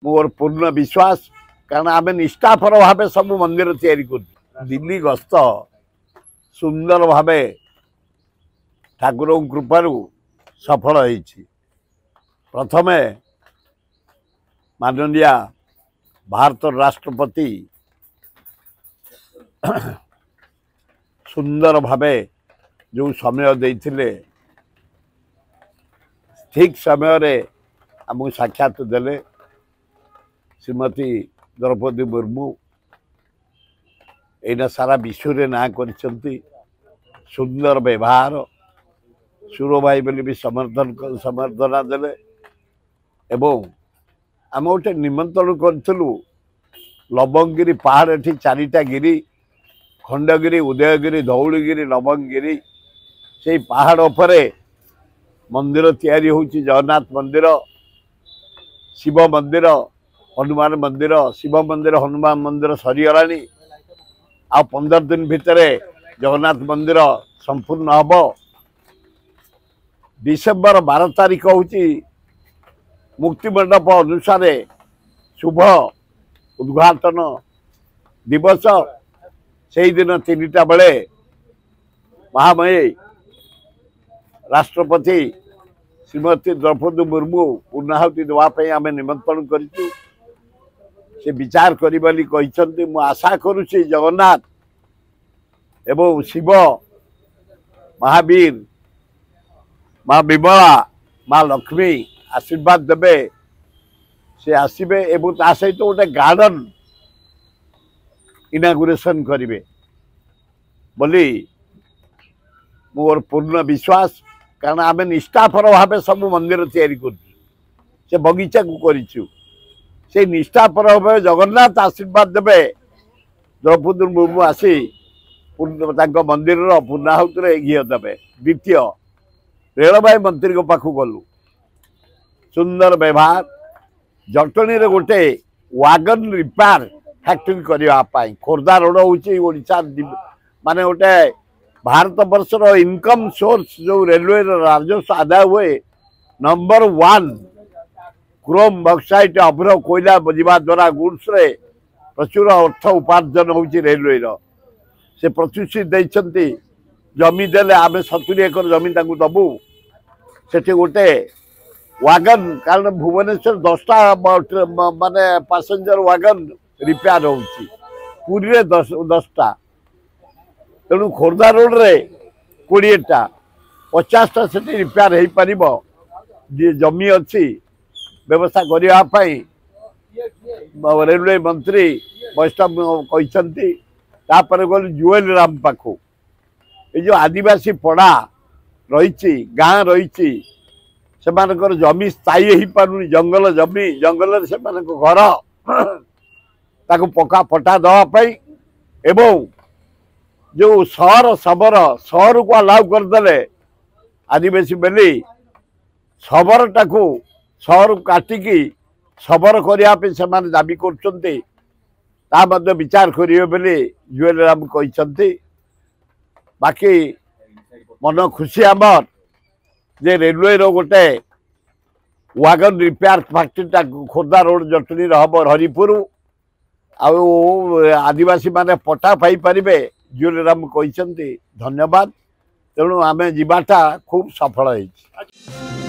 मोर पूर्ण विश्वास कारण आम निष्ठापर भाव सब मंदिर तैयारी कर दिल्ली गस्त सुंदर भाव ठाकुर कृपार सफल होती प्रथम माननीय भारत राष्ट्रपति सुंदर भाव जो समय देते ठीक समय रे आमको साक्षात देले श्रीमती द्रौपदी मुर्मू एना सारा विश्व रे ना करछंती सुंदर व्यवहार सुर भाई बोली भी समर्थना देले एवं आम गोटे निमंत्रण करूँ लवंगगिरी पहाड़ एठी चारिटा गिरी खंडगिरी उदयगिरी धौलगिरी लवंगगिरी से पहाड़ उपरे मंदिर तैयारी होची जगन्नाथ मंदिर शिव मंदिर हनुमान मंदिर शिव मंदिर हनुमान मंदिर सरीगलानी आ 15 दिन भितर जगन्नाथ मंदिर संपूर्ण हम डिसेम्बर 12 तारीख होची मुक्तिमंडप अनुसार शुभ उद्घाटन दिवस से दिन 3टा बेले महामयी राष्ट्रपति श्रीमती द्रौपदी मुर्मू पूर्णाहुति देवाई आम निमंत्रण करूँ से विचार करी मु आशा करुच्ची जगन्नाथ एवं शिव महावीर माँ विमला माँ लक्ष्मी आशीर्वाद देवे से आसबे एवं ता सहित गोटे गार्डन इनागुरेशन करेंगे बोली मोर पूर्ण विश्वास कारण आम निष्ठापर भाव सब मंदिर तैयारी कर बगीचा को करूँ से निष्ठापर भाव जगन्नाथ आशीर्वाद देवे द्रौपदी मुर्मू आसी मंदिर पूर्णाहुति घी देवे द्वितीय रेलवे मंत्री को पाखु गलु सुंदर व्यवहार जटनी रे गोटे वागन रिपेयर फैक्ट्री करने खोर्धा रोड होशा माने गोटे भारत वर्षर इनकम सोर्स जो रेलवे राजस्व आदाय हुए नंबर 1 क्रोम बक्साइट अभ्र कोयला बजा द्वारा गुड्स रे प्रचुर अर्थ उपार्जन होची रेलवे से प्रतिश्रुति देइछंती जमी देले आमे 70 एकर जमी ताकू दबू सेठी गोटे वागन कारण भुवनेश्वर 10टा माने पैसेंजर वागन रिपेयर होची पुरी रे 10टा तेणु खोर्धा रोड रे 20टा 50टा से रिपेयर हो पार जमी अच्छी व्यवस्था करने रेलवे मंत्री वैष्णव कहते गल जुएल राम पाखु ये जो आदिवासी पड़ा रही गाँ रही से जमी स्थायी हो पार जंगल जमी जंगल से घर ताको पक्का पटा दवाई एवं जो सहर शबर सहर को अलाउ करदे आदिवासी बेली शबर टाकू सहर काटिकी शबर करने से दाबी कर विचार करेंगे जुएल राम कहते बाकी मन खुशी आमर जे रेलवे रो गोटे wagon repair फैक्ट्रीटा Khordha road Jatni हम हरिपुर आदिवासी माने पटा पाई पारिबे जुएल राम कहते धन्यवाद तेणु आम जीवाटा खूब सफल होइछि।